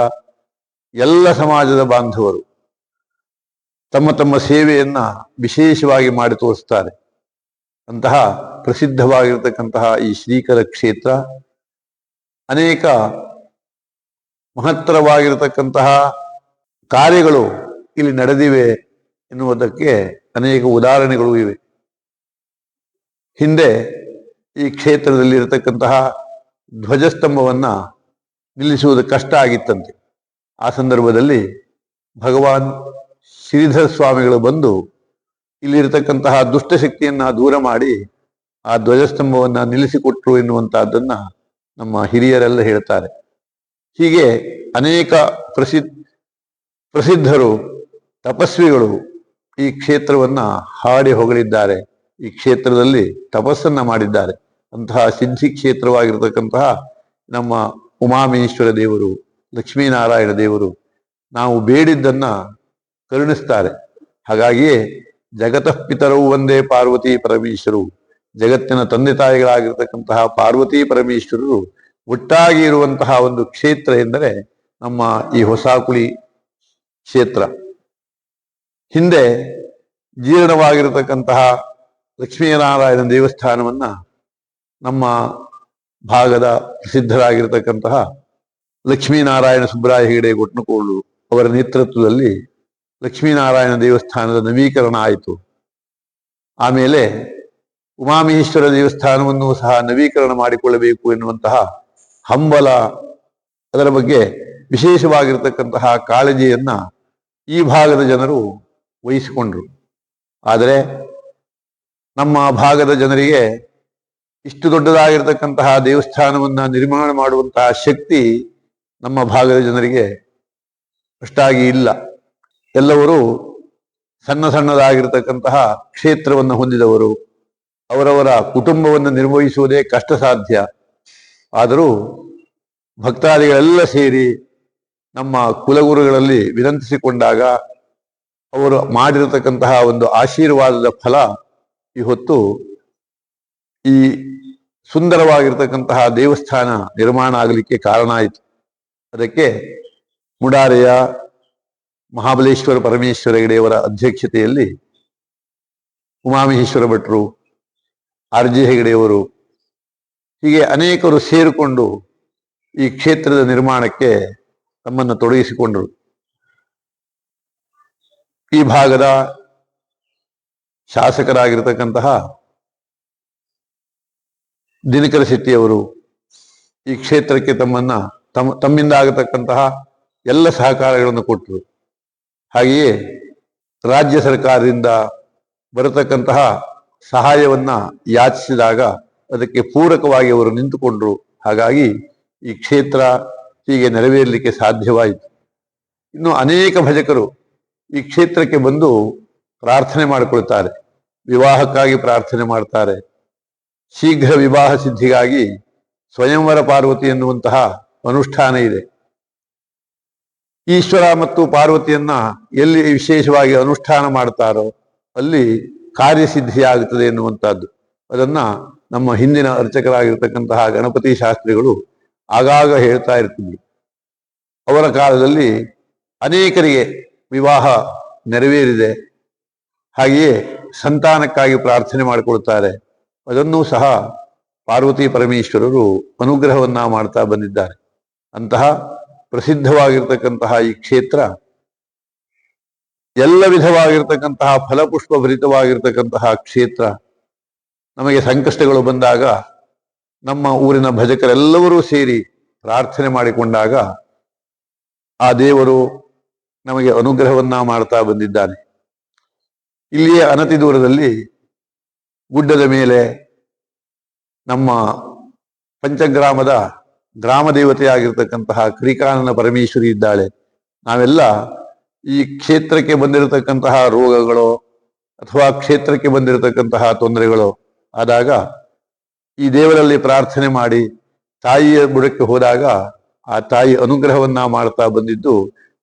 ಎಲ್ಲ ಸಮಾಜದ ಬಾಂಧವರು ತಮ್ಮ ತಮ್ಮ ಸೇವೆಯನ್ನ ವಿಶೇಷವಾಗಿ ಮಾಡಿ ತೋರಿಸ್ತಾರೆ. ಅಂತಹ ಪ್ರಸಿದ್ಧವಾಗಿರತಕ್ಕಂತಹ ಈ ಶ್ರೀಕರ ಕ್ಷೇತ್ರ ಅನೇಕ ಮಹತ್ತರವಾಗಿರತಕ್ಕಂತಹ ಕಾರ್ಯಗಳು ಇಲ್ಲಿ ನಡೆದಿವೆ ಎನ್ನುವುದಕ್ಕೆ ಅನೇಕ ಉದಾಹರಣೆಗಳು ಇವೆ. ಹಿಂದೆ ಈ ಕ್ಷೇತ್ರದಲ್ಲಿ ಇರತಕ್ಕಂತಹ ಧ್ವಜಸ್ತಂಭವನ್ನ ನಿಲ್ಲಿಸುವುದು ಕಷ್ಟ ಆಗಿತ್ತಂತೆ. ಆ ಸಂದರ್ಭದಲ್ಲಿ ಭಗವಾನ್ ಶ್ರೀಧರ ಸ್ವಾಮಿಗಳು ಬಂದು ಇಲ್ಲಿರತಕ್ಕಂತಹ ದುಷ್ಟಶಕ್ತಿಯನ್ನ ದೂರ ಮಾಡಿ ಆ ಧ್ವಜಸ್ತಂಭವನ್ನ ನಿಲ್ಲಿಸಿಕೊಟ್ರು ಎನ್ನುವಂತಹದ್ದನ್ನ ನಮ್ಮ ಹಿರಿಯರೆಲ್ಲ ಹೇಳ್ತಾರೆ. ಹೀಗೆ ಅನೇಕ ಪ್ರಸಿದ್ಧರು, ತಪಸ್ವಿಗಳು ಈ ಕ್ಷೇತ್ರವನ್ನ ಹಾಡಿ ಹೊಗಳಿದ್ದಾರೆ. ಈ ಕ್ಷೇತ್ರದಲ್ಲಿ ತಪಸ್ಸನ್ನ ಮಾಡಿದ್ದಾರೆ. ಅಂತಹ ಸಿದ್ಧಿ ಕ್ಷೇತ್ರವಾಗಿರತಕ್ಕಂತಹ ನಮ್ಮ ಉಮಾಮಹೇಶ್ವರ ದೇವರು, ಲಕ್ಷ್ಮೀನಾರಾಯಣ ದೇವರು ನಾವು ಬೇಡಿದ್ದನ್ನ ಕರುಣಿಸ್ತಾರೆ. ಹಾಗಾಗಿಯೇ ಜಗತಃ ಪಿತರವು ಒಂದೇ ಪಾರ್ವತಿ ಪರಮೇಶ್ವರರು, ಜಗತ್ತಿನ ತಂದೆ ತಾಯಿಗಳಾಗಿರ್ತಕ್ಕಂತಹ ಪಾರ್ವತಿ ಪರಮೇಶ್ವರರು ಒಟ್ಟಾಗಿ ಇರುವಂತಹ ಒಂದು ಕ್ಷೇತ್ರ ಎಂದರೆ ನಮ್ಮ ಈ ಹೊಸಕುಳಿ ಕ್ಷೇತ್ರ. ಹಿಂದೆ ಜೀರ್ಣವಾಗಿರತಕ್ಕಂತಹ ಲಕ್ಷ್ಮೀನಾರಾಯಣ ದೇವಸ್ಥಾನವನ್ನ ನಮ್ಮ ಭಾಗದ ಪ್ರಸಿದ್ಧರಾಗಿರ್ತಕ್ಕಂತಹ ಲಕ್ಷ್ಮೀನಾರಾಯಣ ಸುಬ್ರಾಯ ಹೆಗಡೆ ಗೊಟ್ನಕೋಳು ಅವರ ನೇತೃತ್ವದಲ್ಲಿ ಲಕ್ಷ್ಮೀನಾರಾಯಣ ದೇವಸ್ಥಾನದ ನವೀಕರಣ ಆಯಿತು. ಆಮೇಲೆ ಉಮಾಮಹೇಶ್ವರ ದೇವಸ್ಥಾನವನ್ನು ಸಹ ನವೀಕರಣ ಮಾಡಿಕೊಳ್ಳಬೇಕು ಎನ್ನುವಂತಹ ಹಂಬಲ, ಅದರ ಬಗ್ಗೆ ವಿಶೇಷವಾಗಿರ್ತಕ್ಕಂತಹ ಕಾಳಜಿಯನ್ನ ಈ ಭಾಗದ ಜನರು ವಹಿಸಿಕೊಂಡ್ರು. ಆದರೆ ನಮ್ಮ ಭಾಗದ ಜನರಿಗೆ ಇಷ್ಟು ದೊಡ್ಡದಾಗಿರ್ತಕ್ಕಂತಹ ದೇವಸ್ಥಾನವನ್ನ ನಿರ್ಮಾಣ ಮಾಡುವಂತಹ ಶಕ್ತಿ ನಮ್ಮ ಭಾಗದ ಜನರಿಗೆ ಅಷ್ಟಾಗಿ ಇಲ್ಲ. ಎಲ್ಲವರು ಸಣ್ಣ ಸಣ್ಣದಾಗಿರ್ತಕ್ಕಂತಹ ಕ್ಷೇತ್ರವನ್ನು ಹೊಂದಿದವರು, ಅವರವರ ಕುಟುಂಬವನ್ನು ನಿರ್ವಹಿಸುವುದೇ ಕಷ್ಟ ಸಾಧ್ಯ. ಆದರೂ ಭಕ್ತಾದಿಗಳೆಲ್ಲ ಸೇರಿ ನಮ್ಮ ಕುಲಗುರುಗಳಲ್ಲಿ ವಿನಂತಿಸಿಕೊಂಡಾಗ ಅವರು ಮಾಡಿರತಕ್ಕಂತಹ ಒಂದು ಆಶೀರ್ವಾದದ ಫಲ ಇವತ್ತು ಈ ಸುಂದರವಾಗಿರ್ತಕ್ಕಂತಹ ದೇವಸ್ಥಾನ ನಿರ್ಮಾಣ ಆಗಲಿಕ್ಕೆ ಕಾರಣ ಆಯಿತು. ಅದಕ್ಕೆ ಮುಡಾರೆಯ ಮಹಾಬಲೇಶ್ವರ ಪರಮೇಶ್ವರ ಹೆಗಡೆಯವರ ಅಧ್ಯಕ್ಷತೆಯಲ್ಲಿ ಉಮಾಮಹೇಶ್ವರ ಭಟ್ರು, ಆರ್.ಜಿ. ಹೆಗಡೆಯವರು, ಹೀಗೆ ಅನೇಕರು ಸೇರಿಕೊಂಡು ಈ ಕ್ಷೇತ್ರದ ನಿರ್ಮಾಣಕ್ಕೆ ತಮ್ಮನ್ನು ತೊಡಗಿಸಿಕೊಂಡರು. ಈ ಭಾಗದ ಶಾಸಕರಾಗಿರ್ತಕ್ಕಂತಹ ದಿನಕರ ಶೆಟ್ಟಿಯವರು ಈ ಕ್ಷೇತ್ರಕ್ಕೆ ತಮ್ಮಿಂದ ಆಗತಕ್ಕಂತಹ ಎಲ್ಲ ಸಹಕಾರಗಳನ್ನು ಕೊಟ್ಟರು. ಹಾಗೆಯೇ ರಾಜ್ಯ ಸರ್ಕಾರದಿಂದ ಬರತಕ್ಕಂತಹ ಸಹಾಯವನ್ನ ಯಾಚಿಸಿದಾಗ ಅದಕ್ಕೆ ಪೂರಕವಾಗಿ ಅವರು ನಿಂತುಕೊಂಡ್ರು. ಹಾಗಾಗಿ ಈ ಕ್ಷೇತ್ರ ಹೀಗೆ ನೆರವೇರಲಿಕ್ಕೆ ಸಾಧ್ಯವಾಯಿತು. ಇನ್ನು ಅನೇಕ ಭಜಕರು ಈ ಕ್ಷೇತ್ರಕ್ಕೆ ಬಂದು ಪ್ರಾರ್ಥನೆ ಮಾಡಿಕೊಳ್ತಾರೆ, ವಿವಾಹಕ್ಕಾಗಿ ಪ್ರಾರ್ಥನೆ ಮಾಡ್ತಾರೆ, ಶೀಘ್ರ ವಿವಾಹ ಸಿದ್ಧಿಗಾಗಿ ಸ್ವಯಂವರ ಪಾರ್ವತಿ ಎನ್ನುವಂತಹ ಅನುಷ್ಠಾನ ಇದೆ. ಈಶ್ವರ ಮತ್ತು ಪಾರ್ವತಿಯನ್ನ ಎಲ್ಲಿ ವಿಶೇಷವಾಗಿ ಅನುಷ್ಠಾನ ಮಾಡ್ತಾರೋ ಅಲ್ಲಿ ಕಾರ್ಯಸಿದ್ಧಿಯಾಗುತ್ತದೆ ಎನ್ನುವಂತಹದ್ದು. ಅದನ್ನ ನಮ್ಮ ಹಿಂದಿನ ಅರ್ಚಕರಾಗಿರ್ತಕ್ಕಂತಹ ಗಣಪತಿ ಶಾಸ್ತ್ರಿಗಳು ಆಗಾಗ ಹೇಳ್ತಾ ಇರ್ತಿದ್ರು. ಅವರ ಕಾಲದಲ್ಲಿ ಅನೇಕರಿಗೆ ವಿವಾಹ ನೆರವೇರಿದೆ. ಹಾಗೆಯೇ ಸಂತಾನಕ್ಕಾಗಿ ಪ್ರಾರ್ಥನೆ ಮಾಡಿಕೊಳ್ತಾರೆ. ಅದನ್ನೂ ಸಹ ಪಾರ್ವತಿ ಪರಮೇಶ್ವರರು ಅನುಗ್ರಹವನ್ನ ಮಾಡ್ತಾ ಬಂದಿದ್ದಾರೆ. ಅಂತಹ ಪ್ರಸಿದ್ಧವಾಗಿರ್ತಕ್ಕಂತಹ ಈ ಕ್ಷೇತ್ರ ಎಲ್ಲ ವಿಧವಾಗಿರ್ತಕ್ಕಂತಹ ಫಲಪುಷ್ಪ ಭರಿತವಾಗಿರ್ತಕ್ಕಂತಹ ಕ್ಷೇತ್ರ. ನಮಗೆ ಸಂಕಷ್ಟಗಳು ಬಂದಾಗ ನಮ್ಮ ಊರಿನ ಭಜಕರೆಲ್ಲರೂ ಸೇರಿ ಪ್ರಾರ್ಥನೆ ಮಾಡಿಕೊಂಡಾಗ ಆ ದೇವರು ನಮಗೆ ಅನುಗ್ರಹವನ್ನ ಮಾಡ್ತಾ ಬಂದಿದ್ದಾನೆ. ಇಲ್ಲಿಯೇ ಅನತಿ ದೂರದಲ್ಲಿ ಗುಡ್ಡದ ಮೇಲೆ ನಮ್ಮ ಪಂಚಗ್ರಾಮದ ಗ್ರಾಮ ದೇವತೆಯಾಗಿರ್ತಕ್ಕಂತಹ ಕರಿಕಾನನ ಪರಮೇಶ್ವರಿ ಇದ್ದಾಳೆ. ನಾವೆಲ್ಲ ಈ ಕ್ಷೇತ್ರಕ್ಕೆ ಬಂದಿರತಕ್ಕಂತಹ ರೋಗಗಳು ಅಥವಾ ಕ್ಷೇತ್ರಕ್ಕೆ ಬಂದಿರತಕ್ಕಂತಹ ತೊಂದರೆಗಳು ಆದಾಗ ಈ ದೇವರಲ್ಲಿ ಪ್ರಾರ್ಥನೆ ಮಾಡಿ ತಾಯಿಯ ಬುಡಕ್ಕೆ ಹೋದಾಗ ಆ ತಾಯಿ ಅನುಗ್ರಹವನ್ನ ಮಾಡ್ತಾ ಬಂದಿದ್ದು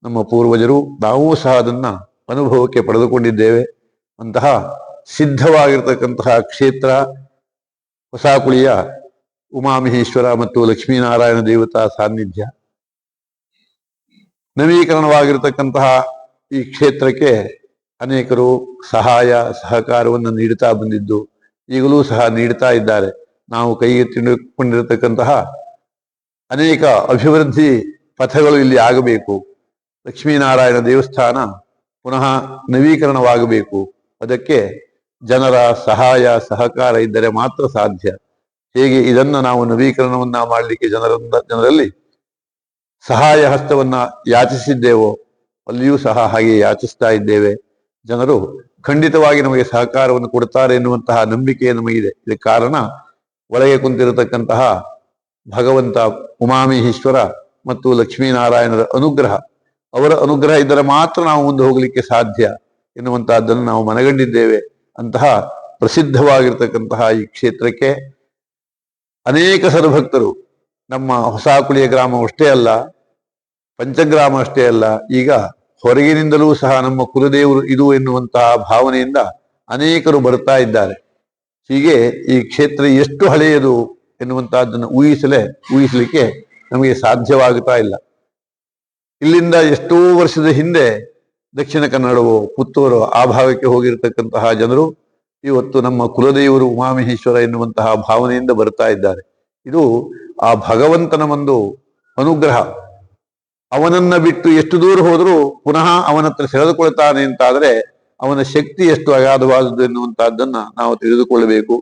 ನಮ್ಮ ಪೂರ್ವಜರು. ನಾವೂ ಸಹ ಅದನ್ನ ಅನುಭವಕ್ಕೆ ಪಡೆದುಕೊಂಡಿದ್ದೇವೆ. ಅಂತಹ ಸಿದ್ಧವಾಗಿರ್ತಕ್ಕಂತಹ ಕ್ಷೇತ್ರ ಹೊಸಕುಳಿಯ ಉಮಾಮಹೇಶ್ವರ ಮತ್ತು ಲಕ್ಷ್ಮೀನಾರಾಯಣ ದೇವತಾ ಸಾನ್ನಿಧ್ಯ. ನವೀಕರಣವಾಗಿರ್ತಕ್ಕಂತಹ ಈ ಕ್ಷೇತ್ರಕ್ಕೆ ಅನೇಕರು ಸಹಾಯ ಸಹಕಾರವನ್ನು ನೀಡುತ್ತಾ ಬಂದಿದ್ದು ಈಗಲೂ ಸಹ ನೀಡುತ್ತಾ ಇದ್ದಾರೆ. ನಾವು ಕೈಗೆತ್ತಿಕೊಂಡಿರತಕ್ಕಂತಹ ಅನೇಕ ಅಭಿವೃದ್ಧಿ ಪಥಗಳು ಇಲ್ಲಿ ಆಗಬೇಕು. ಲಕ್ಷ್ಮೀನಾರಾಯಣ ದೇವಸ್ಥಾನ ಪುನಃ ನವೀಕರಣವಾಗಬೇಕು. ಅದಕ್ಕೆ ಜನರ ಸಹಾಯ ಸಹಕಾರ ಇದ್ದರೆ ಮಾತ್ರ ಸಾಧ್ಯ. ಹೇಗೆ ಇದನ್ನ ನಾವು ನವೀಕರಣವನ್ನ ಮಾಡಲಿಕ್ಕೆ ಜನರಲ್ಲಿ ಸಹಾಯ ಹಸ್ತವನ್ನ ಯಾಚಿಸಿದ್ದೇವೋ ಅಲ್ಲಿಯೂ ಸಹ ಹಾಗೆ ಯಾಚಿಸ್ತಾ ಇದ್ದೇವೆ. ಜನರು ಖಂಡಿತವಾಗಿ ನಮಗೆ ಸಹಕಾರವನ್ನು ಕೊಡ್ತಾರೆ ಎನ್ನುವಂತಹ ನಂಬಿಕೆ ನಮಗಿದೆ. ಇದಕ್ಕೆ ಕಾರಣ ಒಳಗೆ ಕುಂತಿರತಕ್ಕಂತಹ ಭಗವಂತ ಉಮಾಮಹೇಶ್ವರ ಮತ್ತು ಲಕ್ಷ್ಮೀನಾರಾಯಣರ ಅನುಗ್ರಹ. ಅವರ ಅನುಗ್ರಹ ಇದ್ದರೆ ಮಾತ್ರ ನಾವು ಮುಂದೆ ಹೋಗಲಿಕ್ಕೆ ಸಾಧ್ಯ ಎನ್ನುವಂತಹದ್ದನ್ನು ನಾವು ಮನಗಂಡಿದ್ದೇವೆ. ಅಂತಹ ಪ್ರಸಿದ್ಧವಾಗಿರ್ತಕ್ಕಂತಹ ಈ ಕ್ಷೇತ್ರಕ್ಕೆ ಅನೇಕ ಸದ್ಭಕ್ತರು, ನಮ್ಮ ಹೊಸಕುಳಿಯ ಗ್ರಾಮ ಅಷ್ಟೇ ಅಲ್ಲ, ಪಂಚಗ್ರಾಮ ಅಷ್ಟೇ ಅಲ್ಲ, ಈಗ ಹೊರಗಿನಿಂದಲೂ ಸಹ ನಮ್ಮ ಕುಲದೇವರು ಇದು ಎನ್ನುವಂತಹ ಭಾವನೆಯಿಂದ ಅನೇಕರು ಬರ್ತಾ ಇದ್ದಾರೆ. ಹೀಗೆ ಈ ಕ್ಷೇತ್ರ ಎಷ್ಟು ಹಳೆಯದು ಎನ್ನುವಂತಹದ್ದನ್ನು ಊಹಿಸಲಿಕ್ಕೆ ನಮಗೆ ಸಾಧ್ಯವಾಗುತ್ತಾ ಇಲ್ಲ. ಇಲ್ಲಿಂದ ಎಷ್ಟೋ ವರ್ಷದ ಹಿಂದೆ ದಕ್ಷಿಣ ಕನ್ನಡವೋ ಪುತ್ತೂರೋ ಆ ಭಾಗಕ್ಕೆ ಹೋಗಿರತಕ್ಕಂತಹ ಜನರು ಇವತ್ತು ನಮ್ಮ ಕುಲದೇವರು ಉಮಾಮಹೇಶ್ವರ ಎನ್ನುವಂತಹ ಭಾವನೆಯಿಂದ ಬರ್ತಾ ಇದ್ದಾರೆ. ಇದು ಆ ಭಗವಂತನ ಒಂದು ಅನುಗ್ರಹ. ಅವನನ್ನ ಬಿಟ್ಟು ಎಷ್ಟು ದೂರ ಹೋದರೂ ಪುನಃ ಅವನ ಹತ್ರ ಸೆಳೆದುಕೊಳ್ತಾನೆ ಅಂತಾದರೆ ಅವನ ಶಕ್ತಿ ಎಷ್ಟು ಅಗಾಧವಾದದ್ದು ಎನ್ನುವಂತಹದ್ದನ್ನ ನಾವು ತಿಳಿದುಕೊಳ್ಳಬೇಕು.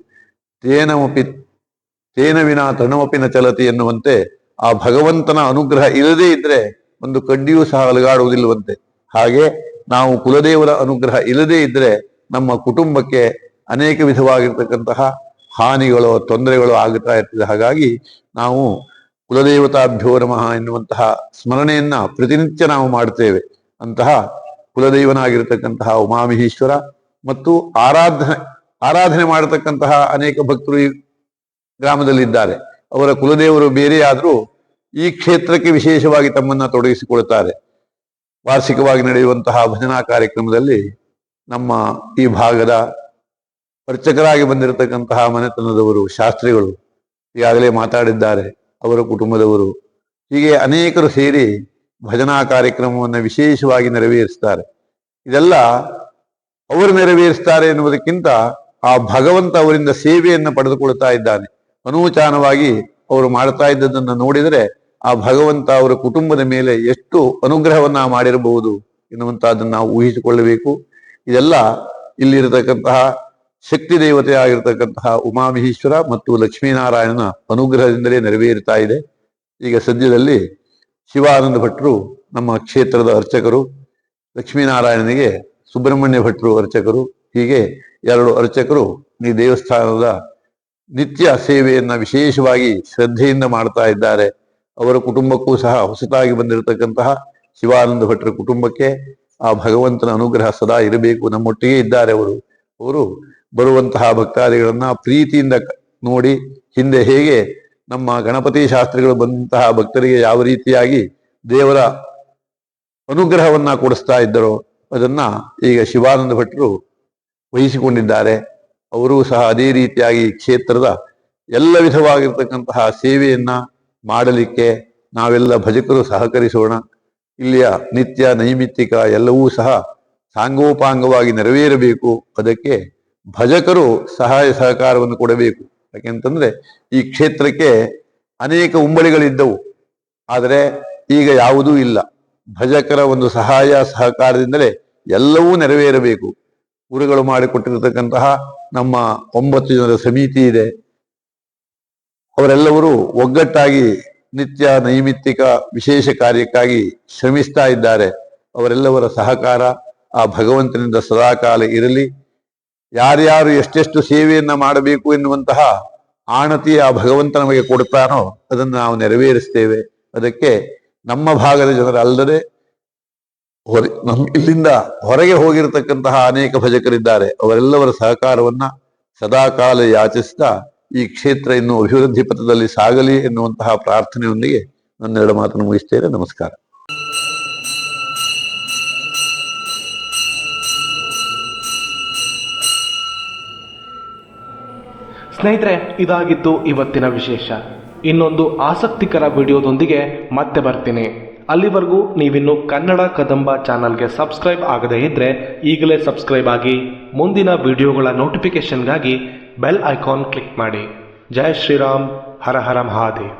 ತೇನ ವಿನಾ ತೃಣಮಪಿನ ಚಲತಿ ಎನ್ನುವಂತೆ ಆ ಭಗವಂತನ ಅನುಗ್ರಹ ಇಲ್ಲದೇ ಇದ್ರೆ ಒಂದು ಕಡ್ಡಿಯೂ ಸಹ ಅಲುಗಾಡುವುದಿಲ್ಲವಂತೆ. ಹಾಗೆ ನಾವು ಕುಲದೇವರ ಅನುಗ್ರಹ ಇಲ್ಲದೇ ಇದ್ರೆ ನಮ್ಮ ಕುಟುಂಬಕ್ಕೆ ಅನೇಕ ವಿಧವಾಗಿರ್ತಕ್ಕಂತಹ ಹಾನಿಗಳು, ತೊಂದರೆಗಳು ಆಗುತ್ತಾ ಇರ್ತದೆ. ಹಾಗಾಗಿ ನಾವು ಕುಲದೇವತಾಭ್ಯೋ ನಮಃ ಎನ್ನುವಂತಹ ಸ್ಮರಣೆಯನ್ನ ಪ್ರತಿನಿತ್ಯ ನಾವು ಮಾಡ್ತೇವೆ. ಅಂತಹ ಕುಲದೈವನಾಗಿರ್ತಕ್ಕಂತಹ ಉಮಾಮಹೇಶ್ವರ ಮತ್ತು ಆರಾಧನೆ ಮಾಡತಕ್ಕಂತಹ ಅನೇಕ ಭಕ್ತರು ಈ ಗ್ರಾಮದಲ್ಲಿದ್ದಾರೆ. ಅವರ ಕುಲದೇವರು ಬೇರೆಯಾದರೂ ಈ ಕ್ಷೇತ್ರಕ್ಕೆ ವಿಶೇಷವಾಗಿ ತಮ್ಮನ್ನ ತೊಡಗಿಸಿಕೊಳ್ತಾರೆ. ವಾರ್ಷಿಕವಾಗಿ ನಡೆಯುವಂತಹ ಭಜನಾ ಕಾರ್ಯಕ್ರಮದಲ್ಲಿ ನಮ್ಮ ಈ ಭಾಗದ ಅರ್ಚಕರಾಗಿ ಬಂದಿರತಕ್ಕಂತಹ ಮನೆತನದವರು, ಶಾಸ್ತ್ರಿಗಳು ಈಗಾಗಲೇ ಮಾತಾಡಿದ್ದಾರೆ, ಅವರ ಕುಟುಂಬದವರು, ಹೀಗೆ ಅನೇಕರು ಸೇರಿ ಭಜನಾ ಕಾರ್ಯಕ್ರಮವನ್ನು ವಿಶೇಷವಾಗಿ ನೆರವೇರಿಸ್ತಾರೆ. ಇದೆಲ್ಲ ಅವರು ನೆರವೇರಿಸ್ತಾರೆ ಎನ್ನುವುದಕ್ಕಿಂತ ಆ ಭಗವಂತ ಅವರಿಂದ ಸೇವೆಯನ್ನು ಪಡೆದುಕೊಳ್ತಾ ಇದ್ದಾನೆ. ಅನೂಚಾನವಾಗಿ ಅವರು ಮಾಡ್ತಾ ಇದ್ದದನ್ನು ನೋಡಿದರೆ ಆ ಭಗವಂತ ಅವರ ಕುಟುಂಬದ ಮೇಲೆ ಎಷ್ಟು ಅನುಗ್ರಹವನ್ನ ಮಾಡಿರಬಹುದು ಎನ್ನುವಂತಹದ್ದನ್ನು ನಾವು ಊಹಿಸಿಕೊಳ್ಳಬೇಕು. ಇದೆಲ್ಲ ಇಲ್ಲಿರತಕ್ಕಂತಹ ಶಕ್ತಿ ದೇವತೆ ಆಗಿರತಕ್ಕಂತಹ ಉಮಾಮಹೇಶ್ವರ ಮತ್ತು ಲಕ್ಷ್ಮೀನಾರಾಯಣನ ಅನುಗ್ರಹದಿಂದಲೇ ನೆರವೇರುತ್ತಾ ಇದೆ. ಈಗ ಸದ್ಯದಲ್ಲಿ ಶಿವಾನಂದ ಭಟ್ರು ನಮ್ಮ ಕ್ಷೇತ್ರದ ಅರ್ಚಕರು, ಲಕ್ಷ್ಮೀನಾರಾಯಣನಿಗೆ ಸುಬ್ರಹ್ಮಣ್ಯ ಭಟ್ರು ಅರ್ಚಕರು, ಹೀಗೆ 2 ಅರ್ಚಕರು ಈ ದೇವಸ್ಥಾನದ ನಿತ್ಯ ಸೇವೆಯನ್ನ ವಿಶೇಷವಾಗಿ ಶ್ರದ್ಧೆಯಿಂದ ಮಾಡ್ತಾ ಇದ್ದಾರೆ. ಅವರ ಕುಟುಂಬಕ್ಕೂ ಸಹ ಹೊಸತಾಗಿ ಬಂದಿರತಕ್ಕಂತಹ ಶಿವಾನಂದ ಭಟ್ರ ಕುಟುಂಬಕ್ಕೆ ಆ ಭಗವಂತನ ಅನುಗ್ರಹ ಸದಾ ಇರಬೇಕು. ನಮ್ಮೊಟ್ಟಿಗೆ ಇದ್ದಾರೆ ಅವರು ಬರುವಂತಹ ಭಕ್ತಾದಿಗಳನ್ನ ಪ್ರೀತಿಯಿಂದ ನೋಡಿ, ಹಿಂದೆ ಹೇಗೆ ನಮ್ಮ ಗಣಪತಿ ಶಾಸ್ತ್ರಿಗಳು ಬಂದಂತಹ ಭಕ್ತರಿಗೆ ಯಾವ ರೀತಿಯಾಗಿ ದೇವರ ಅನುಗ್ರಹವನ್ನ ಕೊಡಿಸ್ತಾ ಇದ್ದರೋ ಅದನ್ನ ಈಗ ಶಿವಾನಂದ ಭಟ್ರು ವಹಿಸಿಕೊಂಡಿದ್ದಾರೆ. ಅವರೂ ಸಹ ಅದೇ ರೀತಿಯಾಗಿ ಕ್ಷೇತ್ರದ ಎಲ್ಲ ವಿಧವಾಗಿರ್ತಕ್ಕಂತಹ ಸೇವೆಯನ್ನ ಮಾಡಲಿಕ್ಕೆ ನಾವೆಲ್ಲ ಭಜಕರು ಸಹಕರಿಸೋಣ. ಇಲ್ಲಿಯ ನಿತ್ಯ ನೈಮಿತ್ತಿಕ ಎಲ್ಲವೂ ಸಹ ಸಾಂಗೋಪಾಂಗವಾಗಿ ನೆರವೇರಬೇಕು. ಅದಕ್ಕೆ ಭಜಕರು ಸಹಾಯ ಸಹಕಾರವನ್ನು ಕೊಡಬೇಕು. ಯಾಕೆಂತಂದ್ರೆ ಈ ಕ್ಷೇತ್ರಕ್ಕೆ ಅನೇಕ ಉಂಬಳಿಗಳಿದ್ದವು, ಆದರೆ ಈಗ ಯಾವುದೂ ಇಲ್ಲ. ಭಜಕರ ಒಂದು ಸಹಾಯ ಸಹಕಾರದಿಂದಲೇ ಎಲ್ಲವೂ ನೆರವೇರಬೇಕು. ಗುರುಗಳು ಮಾಡಿಕೊಟ್ಟಿರತಕ್ಕಂತಹ ನಮ್ಮ 9 ಜನರ ಸಮಿತಿ ಇದೆ. ಅವರೆಲ್ಲರೂ ಒಗ್ಗಟ್ಟಾಗಿ ನಿತ್ಯ ನೈಮಿತ್ತಿಕ ವಿಶೇಷ ಕಾರ್ಯಕ್ಕಾಗಿ ಶ್ರಮಿಸ್ತಾ ಇದ್ದಾರೆ. ಅವರೆಲ್ಲವರ ಸಹಕಾರ ಆ ಭಗವಂತನಿಂದ ಸದಾಕಾಲ ಇರಲಿ. ಯಾರ್ಯಾರು ಎಷ್ಟೆಷ್ಟು ಸೇವೆಯನ್ನ ಮಾಡಬೇಕು ಎನ್ನುವಂತಹ ಆಣತಿ ಆ ಭಗವಂತ ನಮಗೆ ಕೊಡ್ತಾನೋ ಅದನ್ನು ನಾವು ನೆರವೇರಿಸ್ತೇವೆ. ಅದಕ್ಕೆ ನಮ್ಮ ಭಾಗದ ಜನರಲ್ಲದೆ ಇಲ್ಲಿಂದ ಹೊರಗೆ ಹೋಗಿರತಕ್ಕಂತಹ ಅನೇಕ ಭಜಕರಿದ್ದಾರೆ. ಅವರೆಲ್ಲವರ ಸಹಕಾರವನ್ನ ಸದಾಕಾಲ ಯಾಚಿಸ್ತಾ ಈ ಕ್ಷೇತ್ರ ಇನ್ನು ಅಭಿವೃದ್ಧಿ ಪಥದಲ್ಲಿ ಸಾಗಲಿ ಎನ್ನುವಂತಹ ಪ್ರಾರ್ಥನೆಯೊಂದಿಗೆ ನನ್ನೆರಡು ಮಾತನ್ನು ಮುಗಿಸ್ತೇನೆ. ನಮಸ್ಕಾರ. ಸ್ನೇಹಿತರೆ, ಇದಾಗಿತ್ತು ಇವತ್ತಿನ ವಿಶೇಷ. ಇನ್ನೊಂದು ಆಸಕ್ತಿಕರ ವಿಡಿಯೋದೊಂದಿಗೆ ಮತ್ತೆ ಬರ್ತೀನಿ. ಅಲ್ಲಿವರೆಗೂ ನೀವಿನ್ನು ಕನ್ನಡ ಕದಂಬ ಚಾನಲ್ಗೆ ಸಬ್ಸ್ಕ್ರೈಬ್ ಆಗದೇ ಇದ್ದರೆ ಈಗಲೇ ಸಬ್ಸ್ಕ್ರೈಬ್ ಆಗಿ ಮುಂದಿನ ವಿಡಿಯೋಗಳ ನೋಟಿಫಿಕೇಷನ್ಗಾಗಿ ಬೆಲ್ ಐಕಾನ್ ಕ್ಲಿಕ್ ಮಾಡಿ. ಜೈ ಶ್ರೀರಾಮ್, ಹರ ಹರ ಮಹಾದೇವ್.